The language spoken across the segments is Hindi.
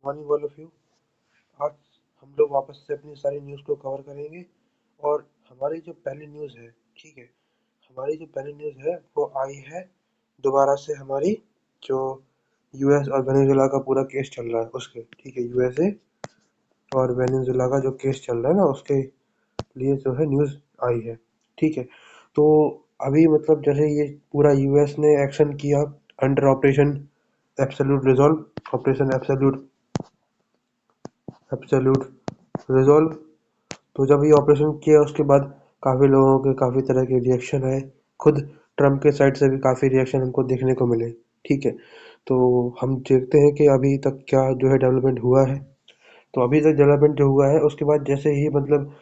Morning all of you. आज हम लोग वापस से अपनी सारी न्यूज़ को कवर करेंगे। और हमारी जो पहली न्यूज़ है, ठीक है, हमारी जो पहली न्यूज़ है वो आई है दोबारा से हमारी जो यूएस और वेनेजुएला का पूरा केस चल रहा है उसके, ठीक है, यूएसए और वेनेजुएला का जो केस चल रहा है ना उसके लिए जो है न्यूज़ आई है, ठीक है। तो अभी मतलब जैसे ये पूरा यूएस ने एक्शन किया under operation absolute resolve, operation absolute absolute resolve. तो जब ये ऑपरेशन किया उसके बाद काफ़ी लोगों के काफ़ी तरह के रिएक्शन आए। खुद ट्रम्प के साइड से भी काफ़ी रिएक्शन हमको देखने को मिले, ठीक है। तो हम देखते हैं कि अभी तक क्या जो है डेवलपमेंट हुआ है। तो अभी तक डेवलपमेंट जो हुआ है उसके बाद जैसे ही मतलब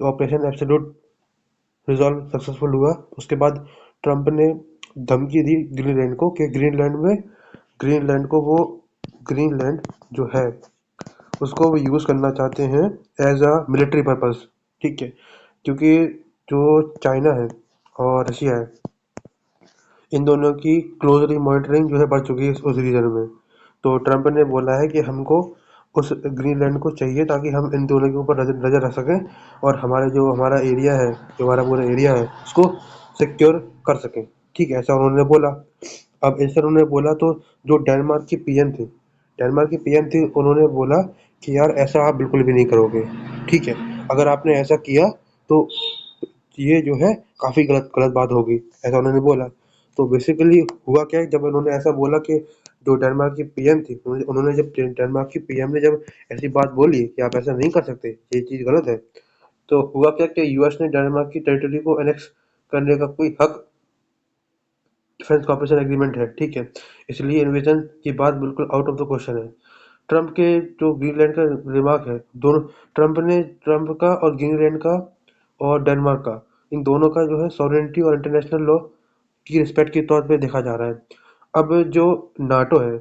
ऑपरेशन एब्सोल्यूट रिजॉल्व सक्सेसफुल हुआ उसके बाद ट्रम्प ने धमकी दी ग्रीनलैंड को कि ग्रीनलैंड को वो ग्रीनलैंड जो है उसको वो यूज़ करना चाहते हैं एज अ मिलिट्री पर्पस, ठीक है। क्योंकि जो चाइना है और रशिया है, इन दोनों की क्लोजली मॉनिटरिंग जो है बढ़ चुकी है उस रीजन में। तो ट्रम्प ने बोला है कि हमको उस ग्रीनलैंड को चाहिए ताकि हम इन दोनों के ऊपर नजर नजर रख सकें और हमारे जो हमारा एरिया है, जो हमारा पूरा एरिया है उसको सिक्योर कर सकें, ठीक है, ऐसा उन्होंने बोला। अब ऐसा उन्होंने बोला तो जो डेनमार्क की पीएम थी, उन्होंने बोला कि यार ऐसा आप बिल्कुल भी नहीं करोगे, ठीक है। अगर आपने ऐसा किया तो ये जो है काफ़ी गलत गलत बात होगी, ऐसा उन्होंने बोला। तो बेसिकली हुआ क्या है, जब उन्होंने ऐसा बोला कि जो डेनमार्क की पीएम थी, उन्होंने जब डेनमार्क की पीएम ने जब ऐसी बात बोली कि आप ऐसा नहीं कर सकते, ये चीज़ गलत है, तो हुआ क्या कि यूएस ने डेनमार्क की टेरिटरी को एनेक्स करने का कोई हक डिफेंस कॉपरेशन एग्रीमेंट है, ठीक है। इसलिए इन्वेजन की बात बिल्कुल आउट ऑफ द क्वेश्चन है। ट्रम्प के जो ग्रीनलैंड का रिमार्क है, दोनों ट्रम्प का और ग्रीनलैंड का और डेनमार्क का, इन दोनों का जो है सॉवरेनिटी और इंटरनेशनल लॉ की रिस्पेक्ट के तौर पे देखा जा रहा है। अब जो नाटो है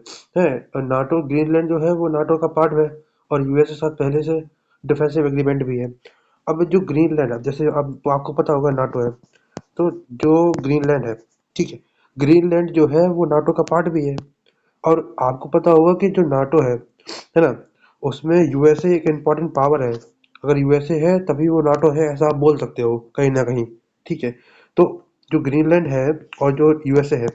नाटो, ग्रीनलैंड जो है वो नाटो का पार्ट है और यूएस के साथ पहले से डिफेंसिव एग्रीमेंट भी है। अब जो ग्रीनलैंड है, जैसे अब तो आपको पता होगा नाटो है, तो जो ग्रीनलैंड है, ठीक है, ग्रीनलैंड जो है वो नाटो का पार्ट भी है। और आपको पता होगा कि जो नाटो है ना, उसमें यूएसए एक इम्पॉर्टेंट पावर है। अगर यूएसए है तभी वो नाटो है, ऐसा आप बोल सकते हो कहीं ना कहीं, ठीक है। तो जो ग्रीनलैंड है और जो यूएसए है,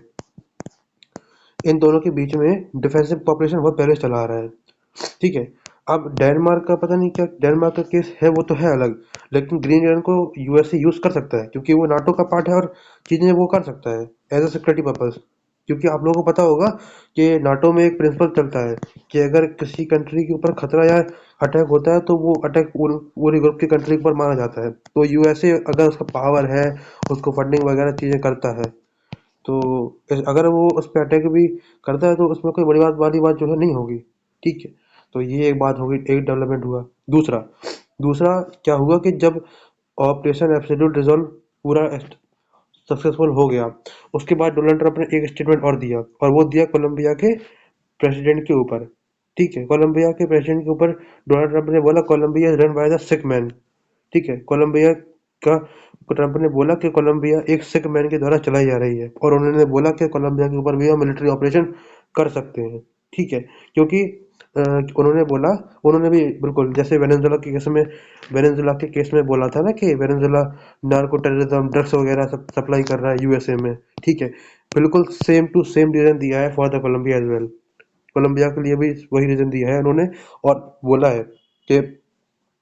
इन दोनों के बीच में डिफेंसिव कॉपरेशन बहुत पहले से चला आ रहा है, ठीक है। अब डेनमार्क का पता नहीं क्या, डेनमार्क का केस है वो तो है अलग, लेकिन ग्रीनलैंड को यूएसए यूज कर सकता है क्योंकि वो नाटो का पार्ट है और चीजें वो कर सकता है एज अ सिक्योरिटी पर्पस। क्योंकि आप लोगों को पता होगा कि नाटो में एक प्रिंसिपल चलता है कि अगर किसी कंट्री के ऊपर खतरा या अटैक होता है तो वो अटैक पूरी ग्रुप की कंट्री के ऊपर मारा जाता है। तो यूएसए अगर उसका पावर है, उसको फंडिंग वगैरह चीजें करता है, तो अगर वो उस पे अटैक भी करता है तो उसमें कोई बड़ी बात वाली बात जो है नहीं होगी, ठीक है। तो ये एक बात होगी, एक डेवलपमेंट हुआ। दूसरा दूसरा क्या हुआ कि जब ऑपरेशन एब्सोल्यूट रिजॉल्व पूरा सक्सेसफुल हो गया, उसके बाद डोनाल्ड ट्रंप ने एक स्टेटमेंट और दिया, और वो दिया कोलंबिया के प्रेसिडेंट के ऊपर, ठीक है। कोलंबिया के प्रेसिडेंट के ऊपर डोनाल्ड ट्रंप ने बोला Colombia is run by the sick man, ठीक है। कोलंबिया का ट्रंप ने बोला कि कोलंबिया एक सिक मैन के द्वारा चलाई जा रही है, और उन्होंने बोला कि कोलंबिया के ऊपर भी हम मिलिट्री ऑपरेशन कर सकते हैं, ठीक है। क्योंकि उन्होंने बोला, उन्होंने भी बिल्कुल जैसे वेनेजुला के केस में बोला था ना कि वेनेजुला नार्को टेररिज्म ड्रग्स वगैरह सब सप्लाई कर रहा है यूएसए में, ठीक है। बिल्कुल सेम टू सेम रीजन दिया है for the Colombia as well. Colombia के लिए भी वही रीजन दिया है उन्होंने, और बोला है कि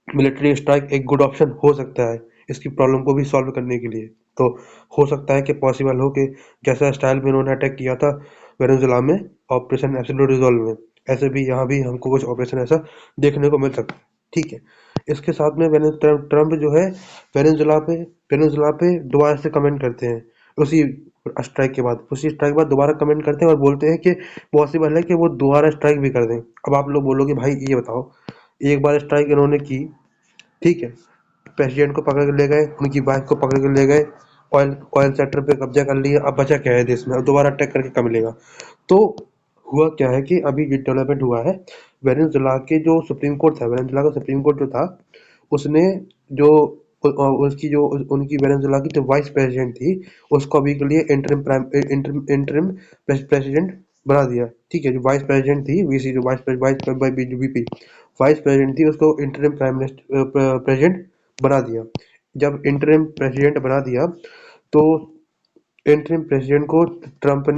मिलिट्री स्ट्राइक एक गुड ऑप्शन हो सकता है इसकी प्रॉब्लम को भी सॉल्व करने के लिए। तो हो सकता है कि पॉसिबल हो कि जैसा स्टाइल में उन्होंने अटैक किया था वेनेजुला में ऑपरेशन एब्सोल्यूट रिजॉल्व में, ऐसे भी यहाँ भी हमको कुछ ऑपरेशन ऐसा देखने को मिल सकता है, ठीक है। इसके साथ में ट्रम्प जो है वेनेजुला पे दोबारा से कमेंट करते हैं उसी स्ट्राइक के बाद दोबारा कमेंट करते हैं और बोलते हैं कि पॉसिबल है कि वो दोबारा स्ट्राइक भी कर दें। अब आप लोग बोलोगे भाई ये बताओ, एक बार स्ट्राइक इन्होंने की, ठीक है, प्रेसिडेंट को पकड़ के ले गए, उनकी वाइफ को पकड़ के ले गए, ऑयल ऑयल सेक्टर पे कब्जा कर लिया, अब बचा क्या है देश में, अब दोबारा अटैक करके क्या मिलेगा। तो हुआ क्या है कि अभी ये डेवलपमेंट हुआ है, वेनेजुला के जो सुप्रीम कोर्ट था, वेनेजुला का सुप्रीम कोर्ट जो था, उसने जो उसकी जो उनकी वेनेजुला की जो वाइस प्रेसिडेंट थी, उसको अभी के लिए इंटरिम प्रेसिडेंट बना दिया, ठीक है। जो वाइस प्रेसिडेंट थी, वीसी, जो वीपी वाइस प्रेसिडेंट थी, उसको इंटरिम प्राइम मिनिस्टर प्रेसिडेंट बना दिया। जब इंटरिम प्रेसिडेंट बना दिया, तो इंटरिम प्रेसिडेंट को ट्रंप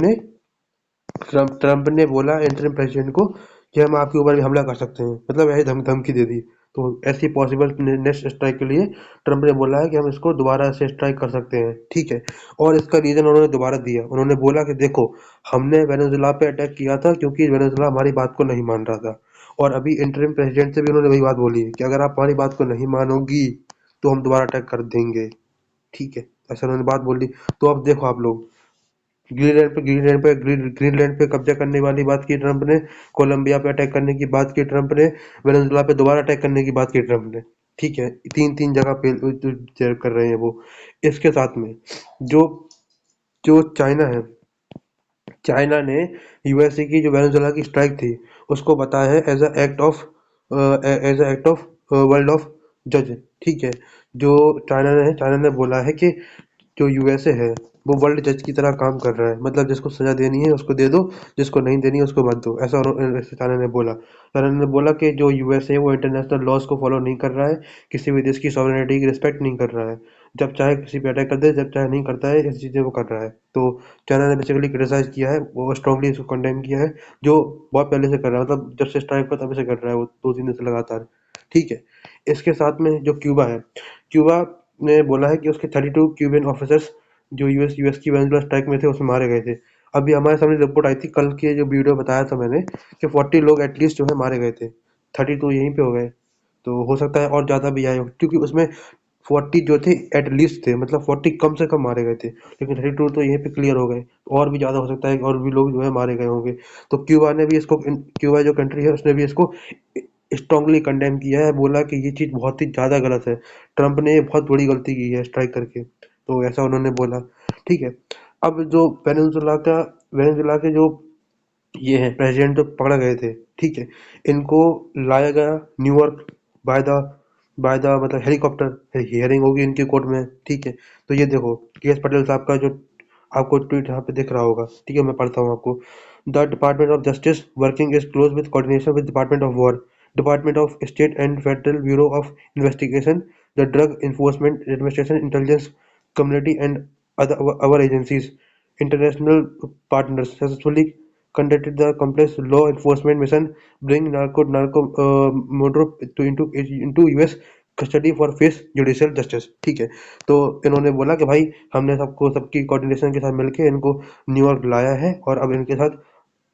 ने बोला इंटरिम प्रेसिडेंट को कि हम आपके ऊपर भी हमला कर सकते हैं, मतलब ऐसी धमकी दे दी। तो ऐसी पॉसिबल नेक्स्ट स्ट्राइक के लिए ट्रंप ने बोला है कि हम इसको दोबारा से स्ट्राइक कर सकते हैं, ठीक है। और इसका रीजन उन्होंने दोबारा दिया, उन्होंने बोला कि देखो, हमने वेनेजुला पे अटैक किया था क्योंकि वेनेजुला हमारी बात को नहीं मान रहा था। और अभी इंटरिम प्रेसिडेंट से भी उन्होंने वही बात बोली है कि अगर आप हमारी बात को नहीं मानोगी तो हम दोबारा अटैक कर देंगे, ठीक है। ऐसा उन्होंने बात बोली। तो अब देखो आप लोग, ग्रीनलैंड पे कब्जा करने वाली बात की ट्रंप ने, कोलंबिया पे अटैक करने की बात की ट्रंप ने, वेनेजुला पे दोबारा अटैक करने की बात की ट्रंप ने, ठीक है। तीन तीन जगह पे कर रहे हैं वो। इसके साथ में जो जो चाइना है, चाइना ने यूएसए की जो वेनेजुला की स्ट्राइक थी, उसको बताया है as a act of world of जज, ठीक है। जो चाइना ने बोला है कि जो यूएसए है, वो वर्ल्ड जज की तरह काम कर रहा है, मतलब जिसको सजा देनी है उसको दे दो, जिसको नहीं देनी है उसको मत दो, ऐसा चाइना ने बोला। चाइना ने बोला कि जो यूएसए है वो इंटरनेशनल लॉज को फॉलो नहीं कर रहा है, किसी भी देश की सॉवरेनिटी की रिस्पेक्ट नहीं कर रहा है, जब चाहे किसी पे अटैक कर दे, जब चाहे नहीं करता है, ऐसी चीज़ें वो कर रहा है। तो चाइना ने बेसिकली क्रिटिसाइज किया है, वो स्ट्रांगली इसको कंडेम किया है, जो बहुत पहले से कर रहा है, मतलब जब से स्ट्राइक हुआ तब से कर रहा है वो, 2-3 दिन से लगातार, ठीक है। इसके साथ में जो क्यूबा है, क्यूबा ने बोला है कि उसके 32 क्यूबियन ऑफिसर्स जो यूएस की वेनेजुला स्ट्राइक में थे उसमें मारे गए थे। अभी हमारे सामने रिपोर्ट आई थी कल की, जो वीडियो बताया था मैंने, कि 40 लोग एटलीस्ट जो है मारे गए थे, 32 यहीं पे हो गए। तो हो सकता है और ज़्यादा भी आए हो, क्योंकि उसमें 40 जो थे एटलीस्ट थे, मतलब 40 कम से कम मारे गए थे, लेकिन 32 तो यहीं पे क्लियर हो गए। और भी ज़्यादा हो सकता है, और भी लोग जो है मारे गए होंगे। तो क्यूबा जो कंट्री है उसने भी इसको स्ट्रांगली कंडेम किया है, बोला कि ये चीज़ बहुत ही ज़्यादा गलत है, ट्रंप ने बहुत बड़ी गलती की है स्ट्राइक करके, तो ऐसा उन्होंने बोला, ठीक है। अब जो वेनेजुला के जो ये हैं प्रेसिडेंट, जो पकड़े गए थे, ठीक है, इनको लाया गया न्यूयॉर्क बाय द मतलब हेलीकॉप्टर, हियरिंग होगी इनकी कोर्ट में, ठीक है। तो ये देखो, केएस पटेल साहब का जो आपको ट्वीट यहाँ पे दिख रहा होगा, ठीक है, मैं पढ़ता हूँ आपको। The department of justice working is close with coordination with department of war, department of state and federal bureau of investigation, the drug enforcement administration, intelligence community and other agencies, international partners successfully conducted the complex law enforcement mission, bring Modro into US custody for face judicial justice, ठीक है। तो इन्होंने बोला कि भाई, हमने सबकी कोऑर्डिनेशन के साथ मिलके इनको न्यूयॉर्क लाया है, और अब इनके साथ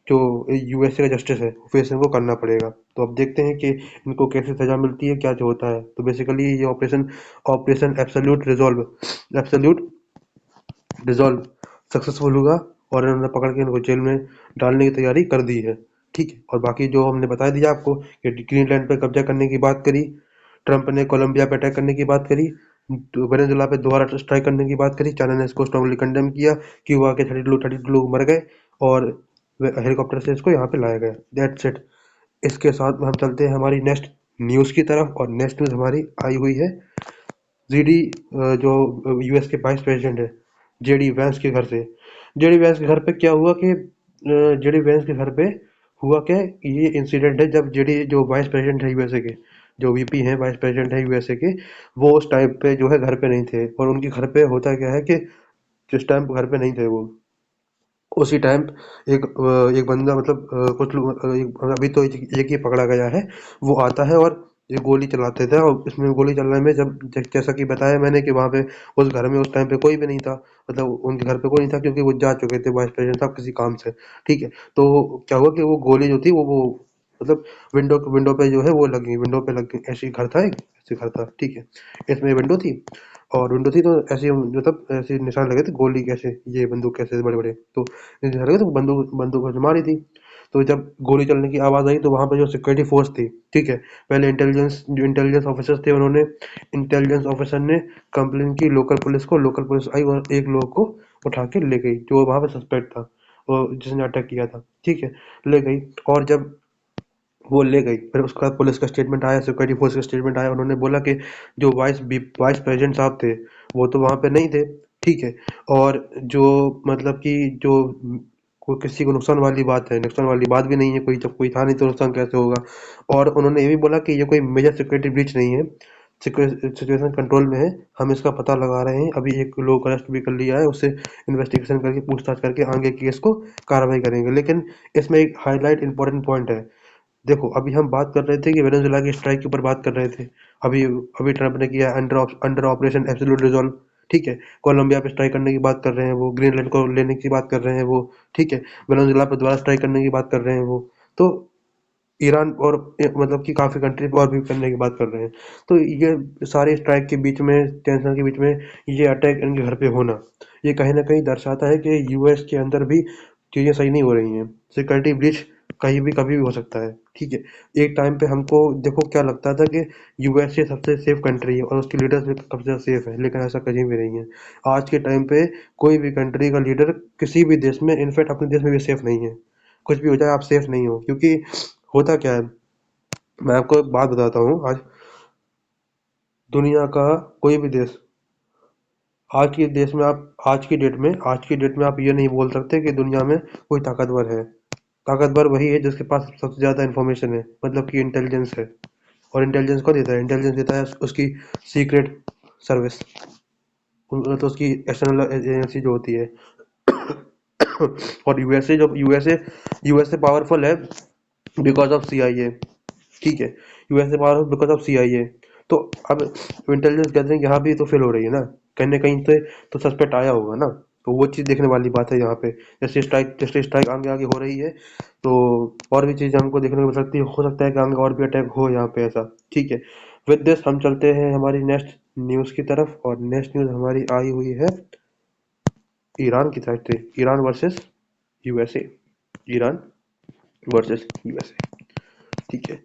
जो यूएसए का जस्टिस है फेस इनको करना पड़ेगा। तो अब देखते हैं कि इनको कैसे सजा मिलती है, क्या जो होता है। तो बेसिकली ये operation operation absolute resolve successful हुआ, और इन्होंने पकड़ के इनको जेल में डालने की तैयारी कर दी है, ठीक है। और बाकी जो हमने बता दिया आपको कि ग्रीनलैंड पे कब्जा करने की बात करी, ट्रंप ने कोलंबिया पे अटैक करने की बात करी, तो वेनेजुला पे दोबारा स्ट्राइक करने की बात करी, चाइना ने इसको स्ट्रांगली कंडेम किया, क्यूबा के 32 लोग मर गए, और हेलीकॉप्टर से इसको यहाँ पे लाया गया। That's it. इसके साथ में हम चलते हैं हमारी नेक्स्ट न्यूज़ की तरफ, और नेक्स्ट न्यूज़ हमारी आई हुई है जीडी, जो यूएस के वाइस प्रेसिडेंट है, जेडी वैंस के घर से। जेडी वैंस के घर पे क्या हुआ कि जेडी वैंस के घर पे हुआ क्या, ये इंसिडेंट है जब जेडी जो वाइस प्रेसिडेंट है यूएसए के, जो वीपी हैं वाइस प्रेसिडेंट है यूएसए के, वो उस टाइम पे जो है घर पे नहीं थे। और उनके घर पे होता क्या है कि जिस टाइम घर पे नहीं थे वो, उसी टाइम एक बंदा, मतलब कुछ लोग, अभी तो एक ही पकड़ा गया है, वो आता है और ये गोली चलाते थे। और इसमें गोली चलने में जब जैसा कि बताया मैंने कि वहाँ पे उस घर में उस टाइम पे कोई भी नहीं था, मतलब उनके घर पे कोई नहीं था, क्योंकि वो जा चुके थे वाइस प्रेसिडेंट साहब किसी काम से, ठीक है। तो क्या हुआ कि वो गोली जो थी वो मतलब विंडो पे जो है वो लगी, विंडो पे लगी, ऐसी घर था, एक ऐसी घर था, ठीक है। इसमें विंडो थी, और विंडो थी, तो ऐसे मतलब ऐसे निशान लगे थे गोली कैसे, ये बंदूक कैसे बड़े बड़े, तो निशान लगे, तो बंदूक बंदूक उसने मारी थी। तो जब गोली चलने की आवाज़ आई, तो वहाँ पे जो सिक्योरिटी फोर्स थी, ठीक है, पहले इंटेलिजेंस ऑफिसर्स थे, उन्होंने इंटेलिजेंस ऑफिसर ने कंप्लेन की लोकल पुलिस को, लोकल पुलिस आई और एक लोग को उठा के ले गई, जो वहाँ पे सस्पेक्ट था, और जिसने अटैक किया था, ठीक है, ले गई। और जब वो ले गई, फिर उसके बाद पुलिस का स्टेटमेंट आया, सिक्योरिटी फोर्स का स्टेटमेंट आया, उन्होंने बोला कि जो वाइस प्रेसिडेंट साहब थे, वो तो वहाँ पे नहीं थे, ठीक है। और जो मतलब कि जो कोई किसी को नुकसान वाली बात है, नुकसान वाली बात भी नहीं है कोई, जब कोई था नहीं तो नुकसान कैसे होगा। और उन्होंने ये भी बोला कि ये कोई मेजर सिक्योरिटी ब्रीच नहीं है, सिचुएशन कंट्रोल में है, हम इसका पता लगा रहे हैं, अभी एक लोग अरेस्ट भी कर लिया है, उससे इन्वेस्टिगेशन करके पूछताछ करके आगे केस को कार्रवाई करेंगे। लेकिन इसमें एक हाईलाइट इंपॉर्टेंट पॉइंट है। देखो अभी हम बात कर रहे थे कि वेनेजुएला की स्ट्राइक के ऊपर बात कर रहे थे, अभी अभी ट्रम्प ने किया under under operation absolute resolve, ठीक है। कोलंबिया पे स्ट्राइक करने की बात कर रहे हैं वो, ग्रीनलैंड को लेने की बात कर रहे हैं वो, ठीक है। वेनेजुएला पे दोबारा स्ट्राइक करने की बात कर रहे हैं वो। तो ईरान और मतलब कि काफी कंट्री और भी करने की बात कर रहे हैं। तो ये सारे स्ट्राइक के बीच में, टेंशन के बीच में ये अटैक इनके घर पे होना, ये कहीं ना कहीं दर्शाता है कि यूएस के अंदर भी चीजें सही नहीं हो रही हैं। सिक्योरिटी ब्रीच कहीं भी कभी भी हो सकता है, ठीक है। एक टाइम पे हमको देखो क्या लगता था कि यूएसए सबसे सेफ कंट्री है और उसके लीडर्स भी सबसे ज्यादा सेफ है, लेकिन ऐसा कहीं भी नहीं है। आज के टाइम पे कोई भी कंट्री का लीडर किसी भी देश में, इनफैक्ट अपने देश में भी सेफ नहीं है। कुछ भी हो जाए आप सेफ नहीं हो, क्योंकि होता क्या है, मैं आपको एक बात बताता हूँ। आज दुनिया का कोई भी देश, आज की डेट में आप ये नहीं बोल सकते कि दुनिया में कोई ताकतवर है। ताकतवर वही है जिसके पास सबसे ज्यादा इंफॉर्मेशन है, मतलब कि इंटेलिजेंस है। और इंटेलिजेंस कौन देता है? इंटेलिजेंस देता है उसकी सीक्रेट सर्विस, तो उसकी एक्सटर्नल एजेंसी जो होती है। और यूएसए पावरफुल है बिकॉज ऑफ सीआईए, ठीक है। USA power because of CIA. तो अब इंटेलिजेंस गैदरिंग यहाँ भी तो फेल हो रही है ना, कहीं ना कहीं से तो सस्पेक्ट आया होगा ना। तो वो चीज़ देखने वाली बात है यहाँ पे। जैसे स्ट्राइक आगे आगे हो रही है, तो और भी चीज़ हमको देखने को मिल सकती है, हो सकता है कि आगे और भी अटैक हो यहाँ पे ऐसा, ठीक है। विद दिस हम चलते हैं हमारी नेक्स्ट न्यूज़ की तरफ, और नेक्स्ट न्यूज़ हमारी आई हुई है ईरान की साइड से। Iran versus USA, Iran versus USA, ठीक है।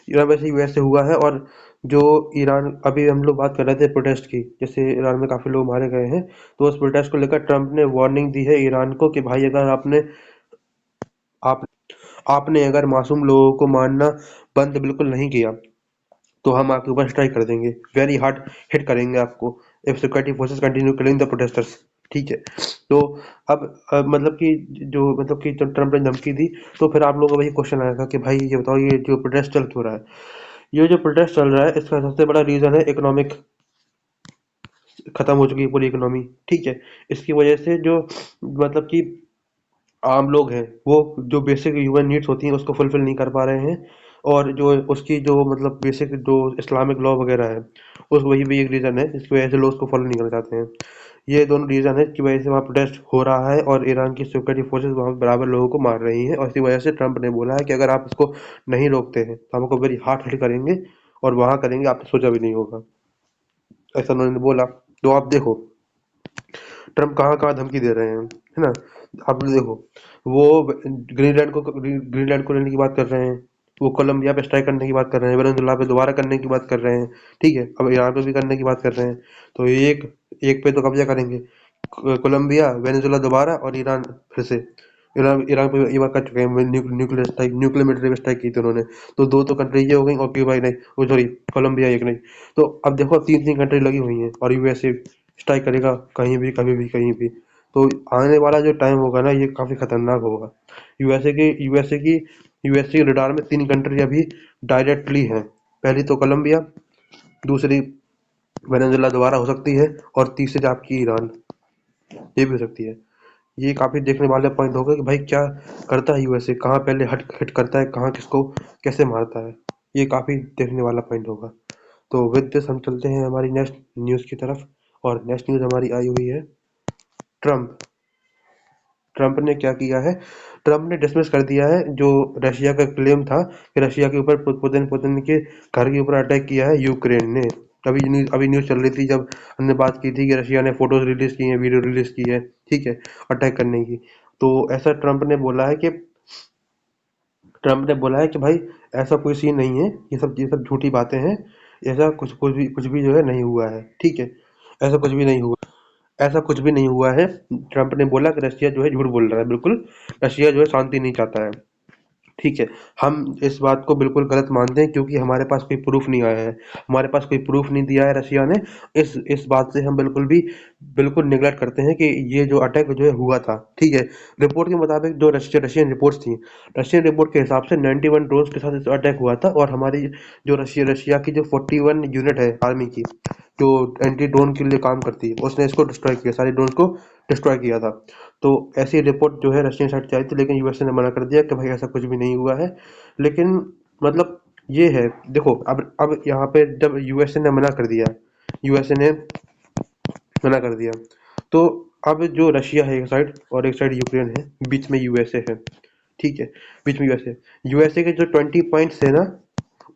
ईरान वैसे यूएस से हुआ है। और जो ईरान, अभी हम लोग बात कर रहे थे प्रोटेस्ट की, जैसे ईरान में काफी लोग मारे गए हैं, तो उस प्रोटेस्ट को लेकर ट्रम्प ने वार्निंग दी है ईरान को कि भाई अगर आप आपने अगर मासूम लोगों को मारना बंद बिल्कुल नहीं किया तो हम आपके ऊपर स्ट्राइक कर देंगे, वेरी हार्ड हिट करेंगे आपको if security forces continue killing the protesters, ठीक है। तो मतलब कि जो ट्रम्प ने धमकी दी, तो फिर आप लोगों को वही क्वेश्चन आएगा कि भाई ये बताओ, ये जो प्रोटेस्ट चल क्यों रहा है? ये जो प्रोटेस्ट चल रहा है इसका सबसे बड़ा रीजन है इकोनॉमिक, खत्म हो चुकी है पूरी इकोनॉमी, ठीक है। इसकी वजह से जो मतलब कि आम लोग हैं, वो जो बेसिक ह्यूमन नीड्स होती हैं उसको फुलफिल नहीं कर पा रहे हैं। और जो उसकी जो मतलब बेसिक जो इस्लामिक लॉ वगैरह है, उस वही भी एक रीज़न है जिसकी वजह से लोग उसको फॉलो नहीं करना चाहते हैं। ये दोनों रीज़न है की वजह से वहाँ प्रोटेस्ट हो रहा है, और ईरान की सिक्योरिटी फोर्सेस वहाँ पे बराबर लोगों को मार रही हैं। और इसी वजह से ट्रम्प ने बोला है कि अगर आप इसको नहीं रोकते हैं तो हम आपको वेरी हार्ड हिट करेंगे, और वहाँ करेंगे आपने सोचा भी नहीं होगा, ऐसा उन्होंने बोला। तो आप देखो ट्रम्प कहाँ कहाँ धमकी दे रहे हैं, है ना। आप लोग देखो, वो ग्रीनलैंड को लेने की बात कर रहे हैं, वो कोलंबिया पे स्ट्राइक करने की बात कर रहे हैं, वेनेजुएला पे दोबारा करने की बात कर रहे हैं, ठीक है। अब ईरान पे भी करने की बात कर रहे हैं। तो एक एक पे तो कब्जा करेंगे, कोलंबिया, वेनेजुएला दोबारा, और ईरान फिर से। ईरान ईरान पे ये बात कर चुके हैं, न्यूक्लियर मिलिट्री स्ट्राइक की थी उन्होंने। तो दो तो कंट्री ये हो गई, और क्यूबा ही नहीं, वो सॉरी कोलंबिया एक नहीं। तो अब देखो अब तीन तीन कंट्री लगी हुई हैं, और यूएसए स्ट्राइक करेगा कहीं भी कभी भी कहीं भी। तो आने वाला जो टाइम होगा ना, ये काफी खतरनाक होगा। यूएसए के रडार में तीन कंट्री अभी डायरेक्टली हैं। पहली तो कोलंबिया, दूसरी वेनेजुएला दोबारा हो सकती है, और तीसरी आपकी ईरान, ये भी हो सकती है। ये काफी देखने वाला पॉइंट होगा कि भाई क्या करता है यूएसए, कहाँ पहले हट हिट करता है, कहाँ किसको कैसे मारता है। ये काफी देखने वाला पॉइंट होगा। तो विद दिस हम चलते हैं हमारी नेक्स्ट न्यूज़ की तरफ, और नेक्स्ट न्यूज़ हमारी आई हुई है ट्रम्प। ट्रम्प ने क्या किया है? ट्रम्प ने डिसमिस कर दिया है जो रशिया का क्लेम था कि रशिया के ऊपर पुतिन पुतिन के घर के ऊपर अटैक किया है यूक्रेन ने। अभी न्यूज़ चल रही थी जब हमने बात की थी कि रशिया ने फोटोज रिलीज की हैं, वीडियो रिलीज की है, ठीक है, अटैक करने की। तो ऐसा ट्रम्प ने बोला है कि भाई ऐसा कोई सीन नहीं है, ये सब झूठी बातें हैं। ऐसा कुछ भी जो है नहीं हुआ है, ठीक है। ऐसा कुछ भी नहीं हुआ, ऐसा कुछ भी नहीं हुआ है। ट्रम्प ने बोला कि रशिया जो है झूठ बोल रहा है, बिल्कुल रशिया जो है शांति नहीं चाहता है, ठीक है। हम इस बात को बिल्कुल गलत मानते हैं, क्योंकि हमारे पास कोई प्रूफ नहीं आया है, हमारे पास कोई प्रूफ नहीं दिया है रशिया ने। इस बात से हम बिल्कुल भी बिल्कुल निगलेक्ट करते हैं कि ये जो अटैक जो है हुआ था, ठीक है। रिपोर्ट के मुताबिक जो रशियन रिपोर्ट्स थी, रशियन रिपोर्ट के हिसाब से 91 ड्रोन के साथ अटैक हुआ था, और हमारी जो रशिया की जो 41 यूनिट है आर्मी की, जो एंटी ड्रोन के लिए काम करती है, उसने इसको डिस्ट्रॉय किया, सारे ड्रोन को डिस्ट्रॉय किया था। तो ऐसी रिपोर्ट जो है रशियन साइड से आई थी, लेकिन यूएसए ने मना कर दिया कि भाई ऐसा कुछ भी नहीं हुआ है। लेकिन मतलब ये है, देखो अब यहाँ पे जब यूएसए ने मना कर दिया, यूएसए ने मना कर दिया, तो अब जो रशिया है एक साइड और एक साइड यूक्रेन है, बीच में यूएसए है, ठीक है। बीच में यूएसए, यूएसए के जो 20 पॉइंट्स है ना,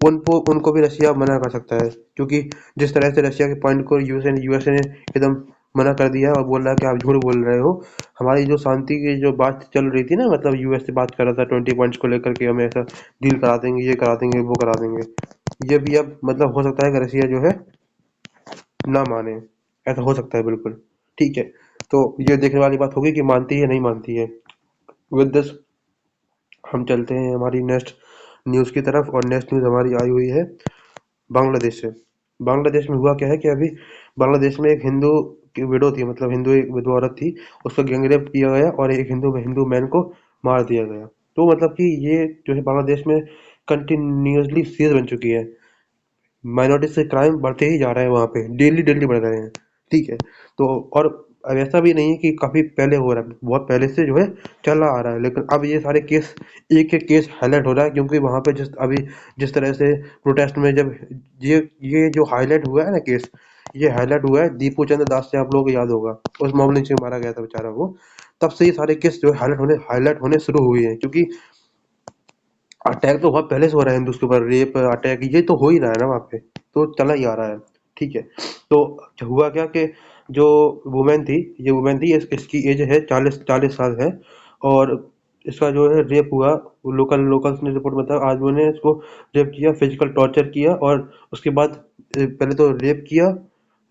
उनको उनको भी रशिया मना कर सकता है, क्योंकि जिस तरह से रशिया के पॉइंट को यूएसए ने एकदम मना कर दिया और बोल रहा है कि आप झूठ बोल रहे हो। हमारी जो शांति की जो बात चल रही थी ना, मतलब यूएस से बात कर रहा था 20 पॉइंट्स को लेकर के, हमें ऐसा डील करा देंगे, ये करा देंगे, वो करा देंगे। ये भी अब मतलब हो सकता है कि रशिया जो है ना माने, ऐसा हो सकता है बिल्कुल, ठीक है। तो ये देखने वाली बात होगी कि मानती है नहीं मानती है। विद दिस हम चलते हैं हमारी नेक्स्ट न्यूज़ की तरफ, और नेक्स्ट न्यूज़ हमारी आई हुई है बांग्लादेश से। बांग्लादेश में हुआ क्या है कि अभी बांग्लादेश में एक हिंदू की विडो थी, मतलब हिंदू एक विधवा औरत थी, उसको गैंगरेप किया गया और एक हिंदू मैन को मार दिया गया। तो मतलब कि ये जो है बांग्लादेश में कंटिन्यूअसली सीरियस बन चुकी है, माइनॉरिटी से क्राइम बढ़ते ही जा रहे हैं वहाँ पे, डेली डेली बढ़ रहे हैं, ठीक है। तो और अब ऐसा भी नहीं है कि काफ़ी पहले हो रहा है, बहुत पहले से जो है चला आ रहा है, लेकिन अब ये सारे केस एक एक केस हाईलाइट हो रहा है, क्योंकि वहाँ पे जिस तरह से प्रोटेस्ट में जब ये ये जो हाईलाइट हुआ है ना केस, ये हाईलाइट हुआ है दीपू चंद्र दास से, आप लोगों को याद होगा, उस मामले से मारा गया था बेचारा वो। तब से ये सारे केस जो है हाईलाइट होने शुरू हुए हैं, क्योंकि अटैक तो बहुत पहले से हो रहा है हिंदूज के ऊपर, रेप अटैक ये तो हो ही रहा है ना वहाँ पे, तो चला ही आ रहा है, ठीक है। तो हुआ क्या कि जो वुमेन थी, इसकी एज है 40 साल है, और इसका जो है रेप हुआ। लोकल्स ने रिपोर्ट बताया, आदमियों ने इसको रेप किया, फिजिकल टॉर्चर किया, और उसके बाद पहले तो रेप किया,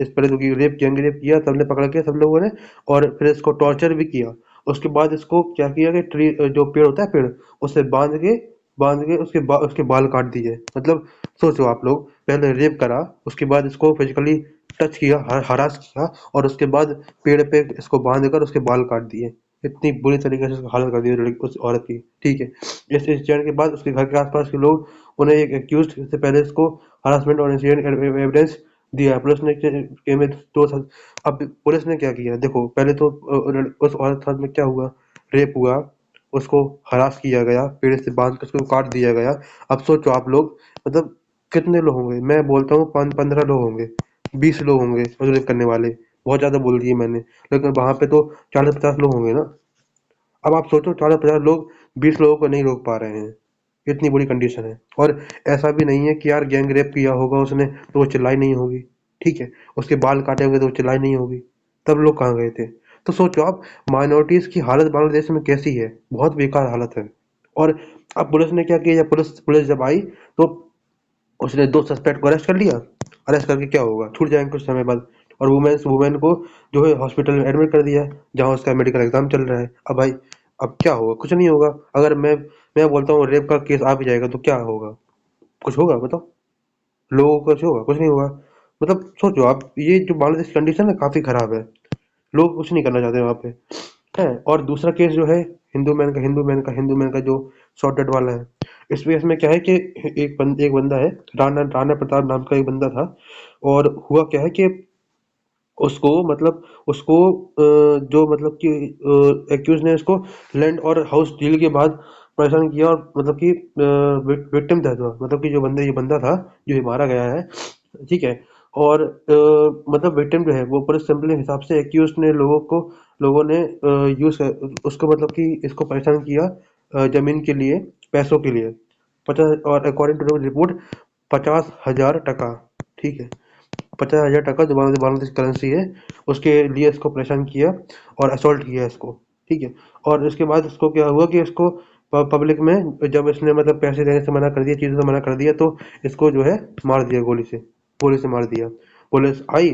इस पहले तो गैंग रेप किया सबने पकड़ के, सब लोगों ने, और फिर इसको टॉर्चर भी किया। उसके बाद इसको क्या किया कि ट्री जो पेड़ होता है पेड़, उससे बांध के उसके बाल काट दिए। मतलब सोचो आप लोग, पहले रेप करा, उसके बाद इसको फिजिकली टच किया, हरास किया, और उसके बाद पेड़ पे इसको बांध कर उसके बाल काट दिए। इतनी बुरी तरीके से उसकी हालत कर दी उस औरत की, ठीक है। इस इंसिडेंट के बाद उसके घर के आसपास के लोग उन्हें एक एक्यूज से पहले इसको हरासमेंट और इंसिडेंट एविडेंस दिया। पुलिस ने में अब पुलिस ने क्या किया, देखो पहले तो उस औरत के साथ में क्या हुआ, रेप हुआ, उसको हरास किया गया, पेड़ से बांध कर उसको काट दिया गया। अब सोचो आप लोग, मतलब कितने लोग होंगे, मैं बोलता हूँ 15 लोग होंगे, 20 लोग होंगे रेप करने वाले, बहुत ज़्यादा बोल दिए मैंने, लेकिन वहाँ पे तो 40-50 लोग होंगे ना। अब आप सोचो 40-50 लोग 20 लोगों को नहीं रोक पा रहे हैं, इतनी बुरी कंडीशन है। और ऐसा भी नहीं है कि यार गैंग रेप किया होगा उसने तो वो चिल्लाई नहीं होगी, ठीक है, उसके बाल काटे होंगे तो वो चिल्लाई नहीं होगी, तब लोग कहाँ गए थे। तो सोचो आप, माइनॉरिटीज की हालत बांग्लादेश में कैसी है, बहुत बेकार हालत है। और अब पुलिस ने क्या किया, जब पुलिस पुलिस जब आई, तो उसने 2 सस्पेक्ट को अरेस्ट कर लिया। अरेस्ट करके क्या होगा, छूट जाएंगे कुछ समय बाद, और वुमेन को जो है हॉस्पिटल में एडमिट कर दिया, जहाँ उसका मेडिकल एग्जाम चल रहा है। अब भाई, अब क्या होगा, कुछ नहीं होगा। अगर मैं बोलता हूँ रेप का केस आ भी जाएगा तो क्या होगा, कुछ होगा बताओ, लोगों को कुछ होगा, कुछ नहीं होगा। मतलब सोचो आप, ये जो बांग्लादेश कंडीशन है काफी खराब है, लोग कुछ नहीं करना चाहते वहाँ पे, है। और दूसरा केस जो है हिंदू मैन का जो शॉर्ट डेट वाला है, इस केस में क्या है कि एक बंदा है, राणा राणा प्रताप नाम का एक बंदा था। और हुआ क्या है कि उसको मतलब उसको जो मतलब कि एक्यूज ने उसको लैंड और हाउस डील के बाद परेशान किया, और मतलब कि विक्टिम था, जो मतलब कि जो ये बंदा था जो ये मारा गया है, ठीक है। और मतलब विक्टिम जो है वो पूरे सिंपल हिसाब से एक्यूज ने लोगों ने यूज उसको मतलब कि इसको परेशान किया, जमीन के लिए, पैसों के लिए, 50, और अकॉर्डिंग टू रिपोर्ट 50,000 टका, ठीक है। 50,000 टका जो बांग्लादेश करेंसी है, उसके लिए इसको परेशान किया और असॉल्ट किया इसको, ठीक है। और इसके बाद इसको क्या हुआ कि इसको पब्लिक में जब इसने मतलब पैसे देने से मना कर दिया, चीज़ों से मना कर दिया, तो इसको जो है मार दिया, गोली से मार दिया। पुलिस आई,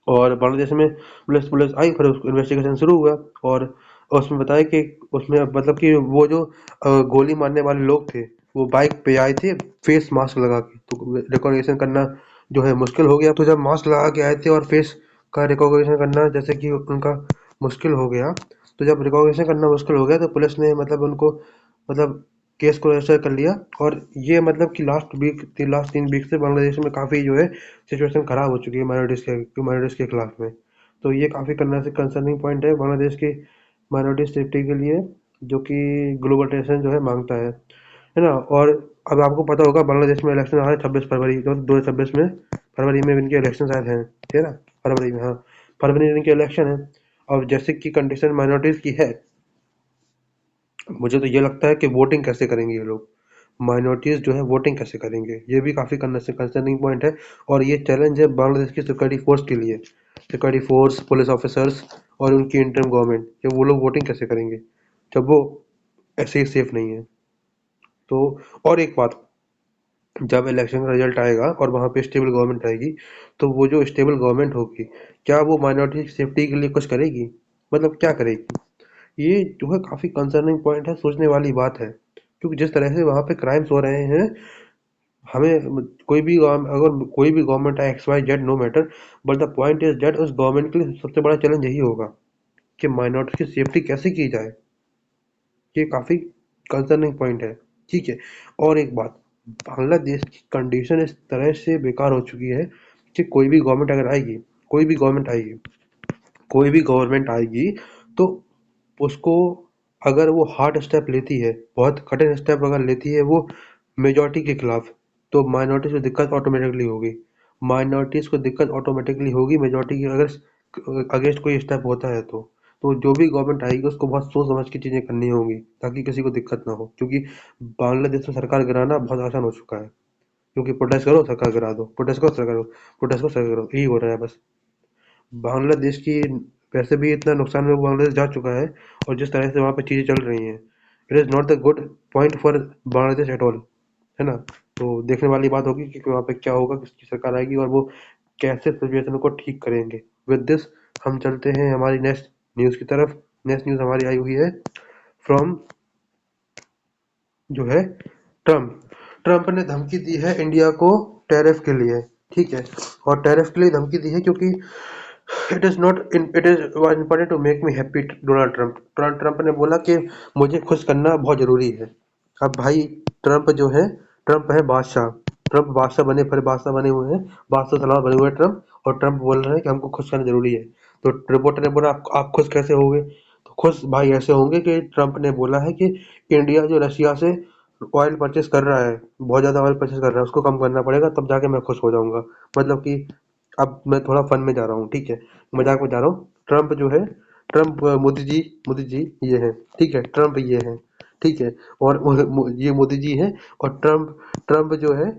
और बांग्लादेश में पुलिस पुलिस आई, फिर उसको इन्वेस्टिगेशन शुरू हुआ। और उसमें बताया कि उसमें मतलब कि वो जो गोली मारने वाले लोग थे, वो बाइक पे आए थे फेस मास्क लगा के, तो रिकॉग्निशन करना जो है मुश्किल हो गया। तो जब मास्क लगा के आए थे और फेस का रिकॉग्निशन करना जैसे कि उनका मुश्किल हो गया। तो जब रिकॉग्निशन करना मुश्किल हो गया तो पुलिस ने मतलब उनको मतलब केस को रजिस्टर कर लिया। और ये मतलब कि लास्ट 3 वीक से बांग्लादेश में काफ़ी जो है सिचुएशन ख़राब हो चुकी है माइनॉरिटीज़ के खिलाफ में। तो ये काफ़ी कंसर्निंग पॉइंट है बांग्लादेश की माइनॉरिटी सेफ्टी के लिए, जो कि ग्लोबल टेंशन जो है मांगता है ना। और अब आपको पता होगा बांग्लादेश में इलेक्शन आ रहा है 26 फरवरी, तो 2026 में फरवरी में इनके इलेक्शन आए हैं, ठीक है ना। फरवरी में, हाँ, फरवरी में इनके इलेक्शन है। और जैसे कि कंडीशन माइनॉरिटीज़ की है, मुझे तो ये लगता है कि वोटिंग कैसे करेंगे ये लोग, माइनॉरिटीज़ जो है वोटिंग कैसे करेंगे, ये भी काफ़ी कंसर्निंग पॉइंट है। और ये चैलेंज है बांग्लादेश की सिक्योरिटी फोर्स के लिए, सिक्योरिटी फोर्स, पुलिस ऑफिसर्स और उनकी इंटरम गवर्नमेंट, कि वो लोग वोटिंग कैसे करेंगे जब वो ऐसे ही सेफ नहीं है। तो और एक बात, जब इलेक्शन का रिजल्ट आएगा और वहाँ पे स्टेबल गवर्नमेंट आएगी, तो वो जो स्टेबल गवर्नमेंट होगी, क्या वो माइनॉरिटी की सेफ्टी के लिए कुछ करेगी, मतलब क्या करेगी? ये जो है काफ़ी कंसर्निंग पॉइंट है, सोचने वाली बात है। क्योंकि जिस तरह से वहाँ पे क्राइम्स हो रहे हैं, हमें अगर कोई भी गवर्नमेंट है, X Y Z, no matter, but the point is that उस गवर्नमेंट के लिए सबसे बड़ा चैलेंज यही होगा कि माइनॉरिटी की सेफ्टी कैसे की जाए। ये काफ़ी कंसर्निंग पॉइंट है, ठीक है। और एक बात, बांग्लादेश की कंडीशन इस तरह से बेकार हो चुकी है कि कोई भी गवर्नमेंट अगर आएगी, कोई भी गवर्नमेंट आएगी, कोई भी गवर्नमेंट आएगी, तो उसको अगर वो हार्ड स्टेप लेती है, बहुत कठिन स्टेप अगर लेती है वो मेजॉरिटी के खिलाफ, तो माइनॉरिटीज को दिक्कत ऑटोमेटिकली होगी। माइनॉरिटीज को दिक्कत ऑटोमेटिकली होगी मेजॉरिटी की अगर अगेंस्ट कोई स्टेप होता है तो जो भी गवर्नमेंट आएगी उसको बहुत सोच समझ के चीज़ें करनी होंगी ताकि किसी को दिक्कत ना हो। क्योंकि बांग्लादेश में सरकार गिराना बहुत आसान हो चुका है, क्योंकि प्रोटेस्ट करो सरकार गिरा दो, प्रोटेस्ट करो सरकार करो, प्रोटेस्ट करो सरकार करो, यही हो रहा है बस। बांग्लादेश की वैसे भी इतना नुकसान में बांग्लादेश जा चुका है, और जिस तरह से वहाँ पे चीज़ें चल रही हैं, it is not the good point for Bangladesh at all, है ना। तो देखने वाली बात होगी कि वहाँ पे क्या होगा, किसकी सरकार आएगी और वो कैसे सिचुएशन को ठीक करेंगे। विद दिस हम चलते हैं हमारी नेक्स्ट न्यूज़ की तरफ। नेक्स्ट न्यूज़ हमारी आई हुई है फ्रॉम जो है ट्रम्प। ट्रम्प ने धमकी दी है इंडिया को टैरिफ के लिए, ठीक है। और टैरिफ के लिए धमकी दी है क्योंकि it is important to make me happy. Donald Trump ने बोला कि मुझे खुश करना बहुत जरूरी है। अब भाई, ट्रम्प जो है, ट्रम्प है बादशाह, ट्रम्प बादशाह बने हुए हैं, बादशाह सलाह बने हुए हैं ट्रम्प। और ट्रम्प बोल रहे हैं कि हमको खुश करना जरूरी है। तो रिपोर्टर ने बोला आप खुश कैसे होंगे? तो खुश भाई ऐसे होंगे कि ट्रम्प ने बोला है कि इंडिया जो रशिया से ऑयल परचेज कर रहा है, बहुत ज़्यादा ऑयल परचेज कर रहा है, उसको कम करना पड़ेगा, तब जाके मैं खुश हो जाऊंगा। मतलब कि अब मैं थोड़ा फन में जा रहा हूँ, ठीक है, मजाक में जा रहा हूँ। ट्रम्प जो है, ट्रम्प मोदी जी ये है, ठीक है, ट्रम्प ये है, ठीक है। और ये मोदी जी है। और ट्रम्प ट्रम्प जो है,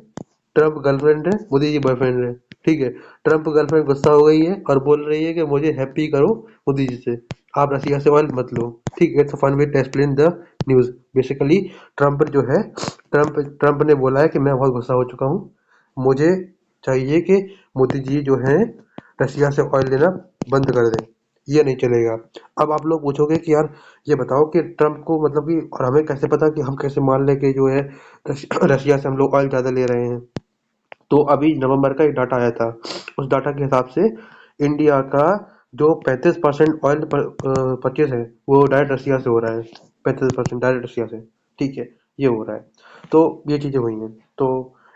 ट्रम्प गर्लफ्रेंड है, मोदी जी बॉयफ्रेंड है, ठीक है। ट्रम्प गर्लफ्रेंड गुस्सा हो गई है और बोल रही है कि मुझे हैप्पी करो मोदी जी से, आप रसिया से ऑयल मत लो, ठीक है। It's fun way to explain the news. Basically Trump जो है, ट्रम्प ने बोला है कि मैं बहुत गुस्सा हो चुका हूँ, मुझे चाहिए कि मोदी जी जो हैं रसिया से ऑयल लेना बंद कर दें, ये नहीं चलेगा। अब आप लोग पूछोगे कि यार ये बताओ कि ट्रम्प को मतलब कि, और हमें कैसे पता कि हम कैसे मान लें कि जो है रसिया से हम लोग ऑयल ज़्यादा ले रहे हैं। तो अभी नवंबर का एक डाटा आया था, उस डाटा के हिसाब से इंडिया का जो 35% ऑयल परचेज है वो डायरेक्ट रसिया से हो रहा है। 35% डायरेक्ट रसिया से, ठीक है, ये हो रहा है। तो ये चीज़ें हुई हैं। तो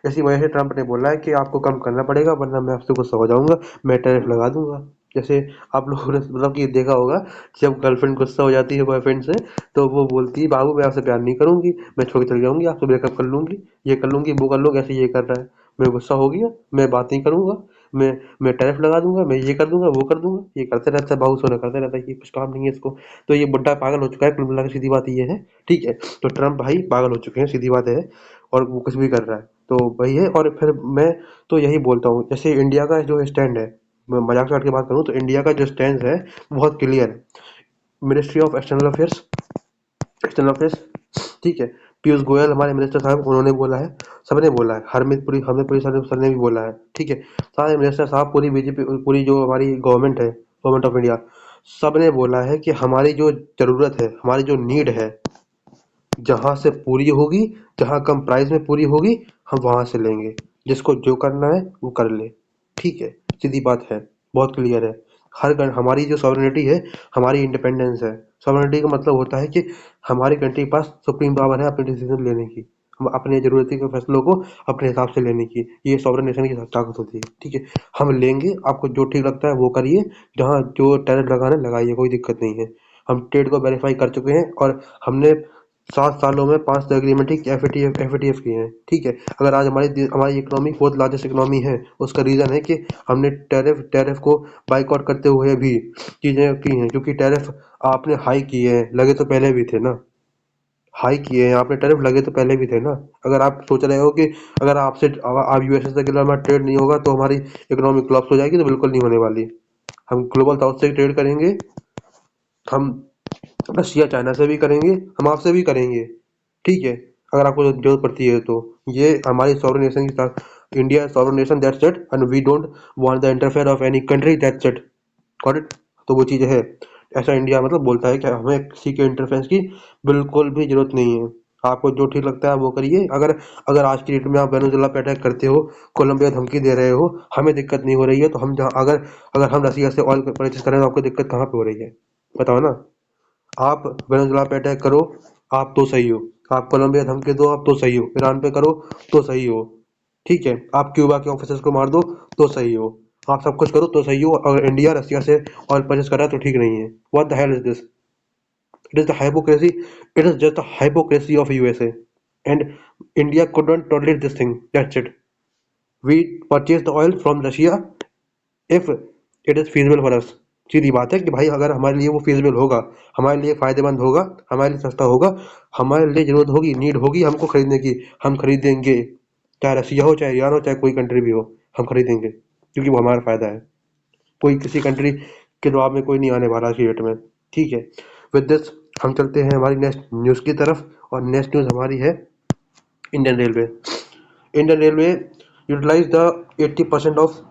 इसी वजह से ट्रम्प ने बोला है कि आपको कम करना पड़ेगा वरना मैं आपसे गुस्सा हो जाऊंगा, मैं टैरिफ लगा दूंगा। जैसे आप लोगों ने मतलब कि देखा होगा, जब गर्लफ्रेंड गुस्सा हो जाती है बॉयफ्रेंड से, तो वो बोलती है बाबू मैं आपसे प्यार नहीं करूंगी, मैं छोड़ के चली जाऊंगी, आपसे ब्रेकअप कर लूंगी, ये कर लूंगी, वो कर लूंगी, ऐसे ये कर रहा है, मैं गुस्सा हो गया, मैं बात नहीं करूंगा, मैं मैं टैरिफ लगा दूंगा, मैं ये कर दूंगा, वो कर दूंगा, ये करते रहता है, बाबू सोना करते रहता है, ये कुछ काम नहीं है इसको। तो ये बुड्ढा पागल हो चुका है, कुल मिला के सीधी बात ये है, ठीक है। तो ट्रम्प भाई पागल हो चुके हैं, सीधी बात है। और वो कुछ भी कर रहा है, तो वही है। और फिर मैं तो यही बोलता हूँ, जैसे इंडिया का जो स्टैंड है, मैं मजाक से हट के बात करूँ तो इंडिया का जो स्टैंड है बहुत क्लियर है। मिनिस्ट्री ऑफ एक्सटर्नल अफेयर्स, ठीक है, पीयूष गोयल हमारे मिनिस्टर साहब, उन्होंने बोला है, सबने बोला है, हरमीत पुरी सर ने भी बोला है, ठीक है। सारे मिनिस्टर साहब, पूरी बीजेपी, पूरी जो हमारी गवर्नमेंट है, गवर्नमेंट ऑफ इंडिया, सबने बोला है कि हमारी जो जरूरत है, हमारी जो नीड है, जहाँ से पूरी होगी, जहाँ कम प्राइस में पूरी होगी, हम वहाँ से लेंगे, जिसको जो करना है वो कर ले, ठीक है। सीधी बात है, बहुत क्लियर है। हमारी जो सॉवरेनिटी है, हमारी इंडिपेंडेंस है। सॉवरेनिटी का मतलब होता है कि हमारी कंट्री के पास सुप्रीम पावर है अपने डिसीजन लेने की, हम अपने ज़रूरत के फैसलों को अपने हिसाब से लेने की। ये सॉवरेन नेशन की ताकत होती है, ठीक है। हम लेंगे, आपको जो ठीक लगता है वो करिए, जहाँ जो टैरिफ लगाना है लगाइए, कोई दिक्कत नहीं है। हम ट्रेड को वेरीफाई कर चुके हैं और हमने 7 सालों में 5 agreement he F A T F किए हैं, ठीक है। अगर आज हमारी इकोनॉमी फोर्थ लार्जेस्ट इकोनॉमी है, उसका रीज़न है कि हमने टैरिफ को बाइकआउट करते हुए भी चीज़ें की हैं, क्योंकि टैरिफ आपने हाई किए हैं, लगे तो पहले भी थे ना। हाई किए हैं आपने टैरिफ, लगे तो पहले भी थे ना। अगर आप सोच रहे हो कि अगर आप यूएसए से अगर हमारा ट्रेड नहीं होगा तो हमारी इकोनॉमी कोलैप्स हो जाएगी, तो बिल्कुल नहीं होने वाली। हम ग्लोबल साउथ से ट्रेड करेंगे, हम रशिया चाइना से भी करेंगे, हम आपसे भी करेंगे, ठीक है। अगर आपको जरूरत पड़ती है तो ये हमारी सॉवरेन नेशन के साथ, India sovereign nation, that's it, and we don't want the interfere of any country, that's it, got it. तो वो चीज़ है, ऐसा इंडिया मतलब बोलता है कि हमें किसी के इंटरफेरेंस की बिल्कुल भी जरूरत नहीं है। आपको जो ठीक लगता है वो करिए। अगर अगर आज की डेट में आप वेनेजुएला पे अटैक करते हो, कोलंबिया धमकी दे रहे हो, हमें दिक्कत नहीं हो रही है, तो हम जहाँ अगर अगर हम रसिया से ऑयल परचेज करें तो आपको दिक्कत कहाँ पे हो रही है, बताओ ना। आप वेनेजुएला पे अटैक करो, आप तो सही हो। आप कोलंबिया धमकी दो, आप तो सही हो। ईरान पे करो तो सही हो, ठीक है। आप क्यूबा के ऑफिसर्स को मार दो तो सही हो। आप सब कुछ करो तो सही हो। अगर इंडिया रसिया से ऑयल परचेज कर रहा है तो ठीक नहीं है। What the hell is this? It is the hypocrisy. It is just the hypocrisy of USA, and India couldn't tolerate this thing. That's it. We purchase the oil from Russia if it is feasible for us. सीधी बात है कि भाई अगर हमारे लिए वो feasible होगा, हमारे लिए फायदेमंद होगा, हमारे लिए सस्ता होगा, हमारे लिए जरूरत होगी, नीड होगी हमको खरीदने की, हम खरीदेंगे। चाहे रसिया हो, चाहे ईरान हो, चाहे कोई कंट्री भी हो, हम खरीदेंगे, क्योंकि वो हमारा फायदा है। कोई किसी कंट्री के जवाब में कोई नहीं आने वाला आज की डेट में, ठीक है। विद दिस हम चलते हैं हमारी नेक्स्ट न्यूज़ की तरफ, और नेक्स्ट न्यूज़ हमारी है Indian railway. Indian railway utilize the 80% of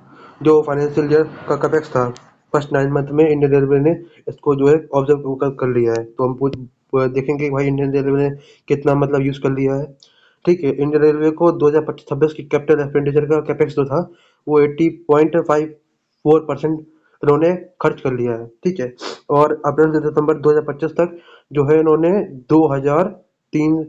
जो फाइनेंशियल ईयर का कैपेक्स था, फर्स्ट 9 मंथ में इंडियन रेलवे ने इसको जो है ऑब्जर्व कर लिया है। तो हम देखेंगे कि भाई इंडियन रेलवे ने कितना मतलब यूज़ कर लिया है, ठीक है। इंडियन रेलवे को 2025-26 की कैपिटल एक्सपेंडिचर का कैपेक्स जो था वो 80.54% इन्होंने खर्च कर लिया है, ठीक है। और अप्रैल से दिसंबर 2025 तक जो है इन्होंने 2003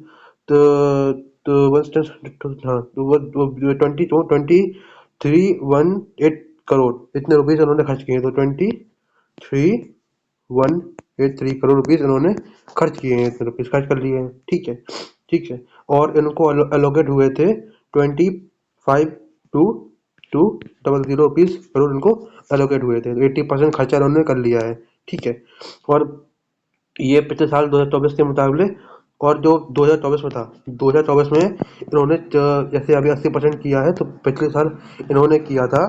हाँ, 2318 करोड़ इतने रुपीज इन्होंने खर्च किए। तो 23,183 करोड़ रुपीज इन्होंने खर्च किए हैं, इतने रुपीज खर्च कर लिए हैं, ठीक है, ठीक है। और इनको एलोकेट हुए थे 25,220 रुपीज करोड़ इनको एलोकेट हुए थे। तो 80% खर्चा इन्होंने कर लिया है, ठीक है। और ये पिछले साल 2024 के मुकाबले, और जो 2024 में था, 2024 में इन्होंने जैसे अभी 80% किया है, तो पिछले साल इन्होंने किया था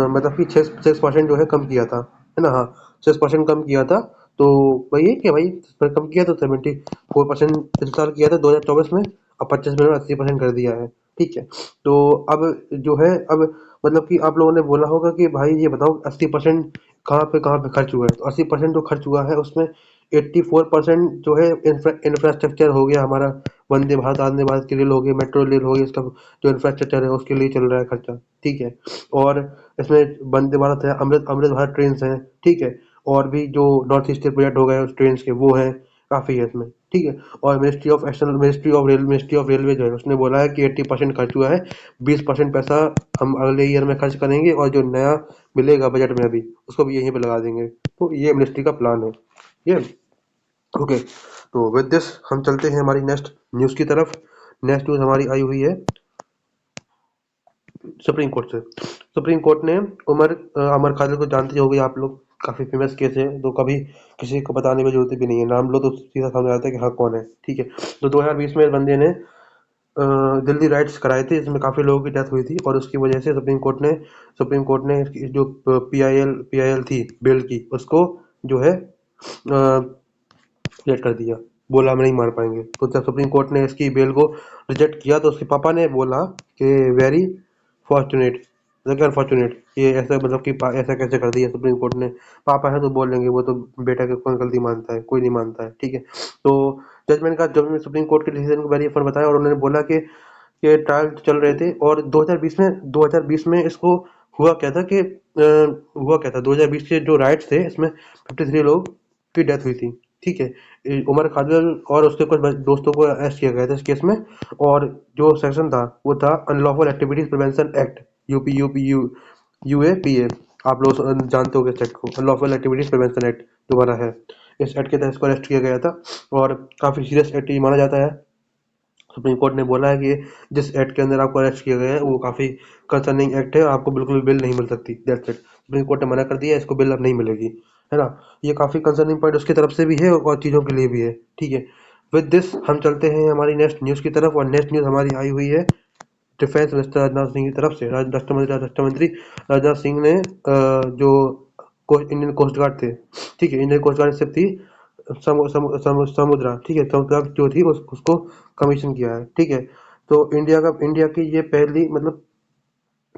मतलब कि 6% जो है कम किया था, है ना। हाँ, 6% कम किया था। तो वही है कि भाई कम किया तो 74% पिछले साल किया था 2024 में, अब 25 में 80% कर दिया है, ठीक है। तो अब जो है, अब मतलब कि आप लोगों ने बोला होगा कि भाई ये बताओ 80% कहाँ पे खर्च हुआ है। तो 80% जो खर्च हुआ है उसमें 84% जो है इंफ्रास्ट्रक्चर हो गया हमारा। वंदे भारत, वंदे भारत की रेल हो गई, मेट्रो रेल हो गई, इसका जो इंफ्रास्ट्रक्चर है उसके लिए चल रहा है खर्चा, ठीक है। और इसमें वंदे भारत है, अमृत अमृत भारत ट्रेन हैं, ठीक है। और भी जो नॉर्थ ईस्ट के प्रोजेक्ट हो गए उस ट्रेन के, वो है काफ़ी है इसमें, ठीक है। और मिनिस्ट्री ऑफ रेलवे जो है उसने बोला है कि 80% खर्च हुआ है, 20% पैसा हम अगले ईयर में खर्च करेंगे, और जो नया मिलेगा बजट में अभी उसको भी यहीं पे लगा देंगे। तो ये मिनिस्ट्री का प्लान है, ये ओके। तो विद दिस हम चलते हैं हमारी नेक्स्ट न्यूज़ की तरफ। नेक्स्ट न्यूज़ हमारी आई हुई है सुप्रीम कोर्ट से। सुप्रीम कोर्ट ने अमर खालिद को जानते होंगे आप लोग, काफ़ी फेमस केस है, तो कभी किसी को बताने की जरूरत भी नहीं है, नाम लो तो सीधा सामने आता है कि हाँ कौन है, ठीक है। तो 2020 में इस बंदे ने दिल्ली राइट्स कराए थे, इसमें काफ़ी लोगों की डेथ हुई थी, और उसकी वजह से सुप्रीम कोर्ट ने इसकी जो पीआईएल थी बेल की, उसको जो है रिजेक्ट कर दिया। बोला हम नहीं मान पाएंगे। तो जब सुप्रीम कोर्ट ने इसकी बेल को रिजेक्ट किया, तो उसके पापा ने बोला कि वेरी फॉर्चुनेट, मतलब अनफॉर्चुनेट, ये ऐसा मतलब कि ऐसा कैसे कर दिया सुप्रीम कोर्ट ने। पापा है तो बोल लेंगे, वो तो बेटा की कौन गलती मानता है, कोई नहीं मानता है, ठीक है। तो जजमेंट सुप्रीम कोर्ट के डिसीजन को वेरी बताया, और उन्होंने बोला कि ट्रायल चल रहे थे, और 2020 में इसको हुआ क्या था कि 2020 के जो राइट्स थे इसमें 53 लोग की डेथ हुई थी। ठीक है, उमर खादिल और उसके कुछ दोस्तों को अरेस्ट किया गया था इस केस में। और जो सेक्शन था वो था unlawful activities prevention act, UAPA. आप लोग जानते होंगे इस एक्ट को, अनलॉफुल एक्टिविटीज प्रिवेंशन एक्ट दोबारा है। इस एक्ट के तहत इसको अरेस्ट किया गया था और काफी सीरियस एक्ट ये माना जाता है। सुप्रीम कोर्ट ने बोला है कि जिस एक्ट के अंदर आपको अरेस्ट किया गया है वो काफ़ी कंसर्निंग एक्ट है, आपको बिल्कुल बेल नहीं मिल सकती। दैट्स इट, सुप्रीम कोर्ट ने मना कर दिया, इसको बेल अब नहीं मिलेगी, है ना। ये काफ़ी कंसर्निंग पॉइंट उसकी तरफ से भी है और चीज़ों के लिए भी है। ठीक है, विद दिस हम चलते हैं हमारी नेक्स्ट न्यूज़ की तरफ। और नेक्स्ट न्यूज़ हमारी आई हुई है डिफेंस मिनिस्टर राजनाथ सिंह की तरफ से। राष्ट्र मंत्री राजनाथ सिंह ने जो इंडियन कोस्ट गार्ड थे, ठीक है, इंडियन कोस्ट गार्ड शिप थी समुद्रा, ठीक है, समुद्रा जो थी उसको कमीशन किया है। ठीक है, तो इंडिया की ये पहली मतलब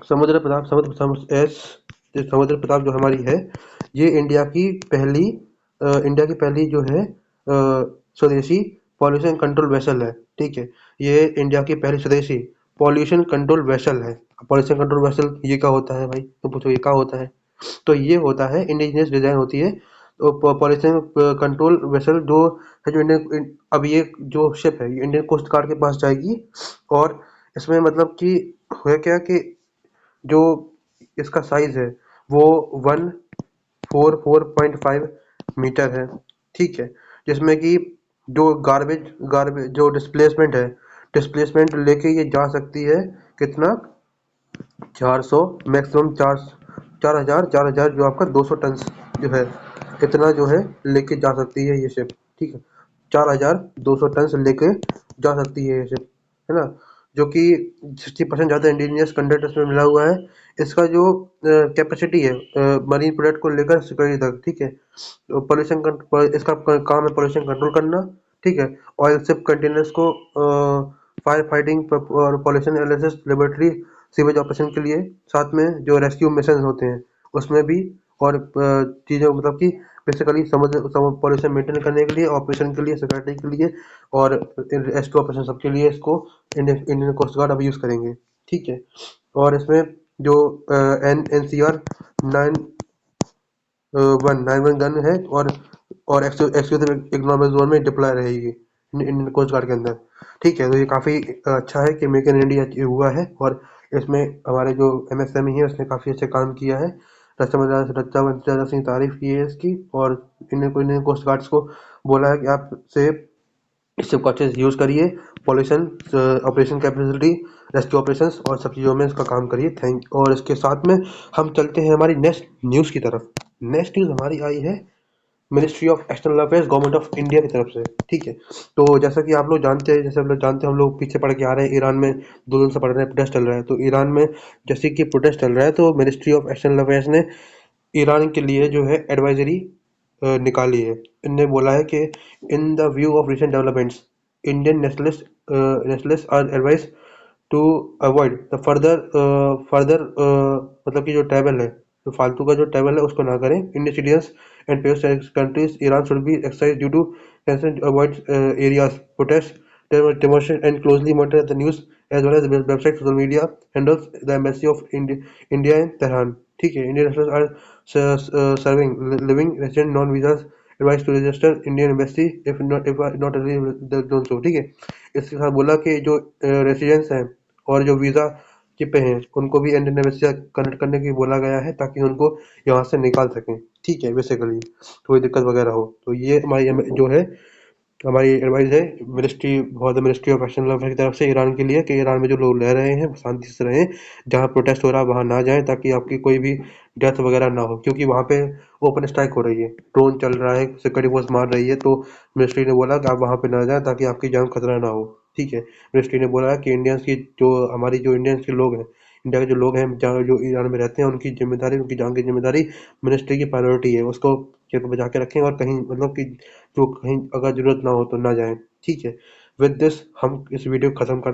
समुद्र प्रताप समुद्र समुद्र एस जो समुद्र प्रताप जो हमारी है, ये इंडिया की पहली जो है स्वदेशी पॉल्यूशन कंट्रोल वेसल है। ठीक है, ये इंडिया की पहली स्वदेशी पॉल्यूशन कंट्रोल वेसल है। पॉल्यूशन कंट्रोल वेसल ये क्या होता है भाई, तो पूछो ये क्या होता है। तो ये होता है इंडिजिनियस डिजाइन होती है। तो पॉल्यूशन कंट्रोल वेसल जो है, जो अब ये जो शिप है ये इंडियन कोस्ट गार्ड के पास जाएगी। और इसमें मतलब कि है क्या कि जो इसका साइज है वो 144.5 मीटर है। ठीक है, जिसमें कि जो गार्बेज जो डिस्प्लेसमेंट लेके ये जा सकती है कितना, 400, मैक्सिमम 4,000 जो आपका 200 टन जो है, इतना जो है लेके जा सकती है ये शिप। ठीक है, 4,200 टन से लेके जा सकती है ये शिप, है ना। जो कि 60% ज़्यादा इंडिजिनियस कंटेंट इसमें मिला हुआ है। इसका जो कैपेसिटी है मरीन प्रोडक्ट को लेकर सिक्योरिटी तक। ठीक है, तो इसका काम है पोल्यूशन कंट्रोल करना। ठीक है, ऑयल शिप कंटेनर्स को फायर फाइटिंग और pollution analysis laboratory sewage operation के लिए, साथ में जो रेस्क्यू मिशन होते हैं उसमें भी। और चीज़ें मतलब कि बेसिकली समुद्र पोल्यूशन मेंटेन करने के लिए, ऑपरेशन के लिए, सिक्योरिटी के लिए और रेस्क्यू ऑपरेशन सबके लिए इसको इंडियन कोस्ट गार्ड अभी यूज़ करेंगे। ठीक है, और इसमें जो NCR 991 गन है और एक्सक्लूसिव इकोनॉमिक जोन में डिप्लॉय रहेगी इंडियन कोस्ट गार्ड के अंदर। ठीक है, तो ये काफ़ी अच्छा है कि मेक इन इंडिया हुआ है। और इसमें हमारे जो MSME है उसने काफ़ी अच्छा काम किया है। रक्षा मंत्री राजनाथ सिंह तारीफ की है इसकी। और इंडियन कोस्ट गार्ड्स को बोला है कि आप से इससे अच्छे से यूज़ करिए, pollution operation capacity, rescue operations और सब चीज़ों में इसका काम करिए। और इसके साथ में हम चलते हैं हमारी नेक्स्ट न्यूज़ की तरफ। नेक्स्ट न्यूज़ हमारी आई है ministry of external affairs government of India की तरफ से। ठीक है, तो जैसा कि आप लोग जानते हैं, जैसे आप लोग जानते हैं, हम लोग पीछे पड़ के आ रहे हैं, ईरान में 2 दिन से पड़ रहे हैं, प्रोटेस्ट चल रहा है। तो ईरान में जैसे कि प्रोटेस्ट चल रहा है तो मिनिस्ट्री ऑफ एक्सटर्नल अफेयर्स ने ईरान के लिए जो है एडवाइजरी निकाली है। इनने बोला है कि in the view of recent developments Indian nationalist are advise to avoid the further मतलब कि जो ट्रैवल है, जो फालतू का जो ट्रैवल है उसको ना करें। Indian citizens and pairs countries Iran should be exercise due to tension avoid areas protest demonstration and closely monitor the news as well as the website social media handles the embassy of India in Tehran। ठीक है, Indian nationals are serving living resident non visas advised to register Indian embassy if not already done so। ठीक है, इसके साथ बोला कि जो रेसिडेंट्स हैं और जो वीज़ा पे हैं उनको भी इंडियन एम्बेसी से कनेक्ट करने की बोला गया है ताकि उनको यहाँ से निकाल सकें। ठीक है, बेसिकली कोई दिक्कत वगैरह हो तो ये हमारी जो है हमारी एडवाइस है मिनिस्ट्री ऑफ एक्सटर्नल अफेयर की तरफ से ईरान के लिए कि ईरान में जो लोग रह रहे हैं वो शांति से रहें, जहाँ प्रोटेस्ट हो रहा है वहाँ ना जाएं ताकि आपकी कोई भी डेथ वगैरह ना हो। क्योंकि वहाँ पे ओपन स्ट्राइक हो रही है, ड्रोन चल रहा है, सिक्योरिटी फोर्स मार रही है। तो मिनिस्ट्री ने बोला कि आप वहाँ पे ना जाएं ताकि आपकी जान खतरा ना हो। ठीक है, मिनिस्ट्री ने बोला है कि इंडियंस की जो हमारी जो इंडियंस के लोग हैं, इंडिया के जो लोग हैं जहाँ जो ईरान में रहते हैं, उनकी जान की जिम्मेदारी मिनिस्ट्री की प्रायोरिटी है। उसको बचा के रखें और कहीं मतलब कि जो कहीं अगर जरूरत ना हो तो ना जाएं। ठीक है, विद दिस हम इस वीडियो को खत्म कर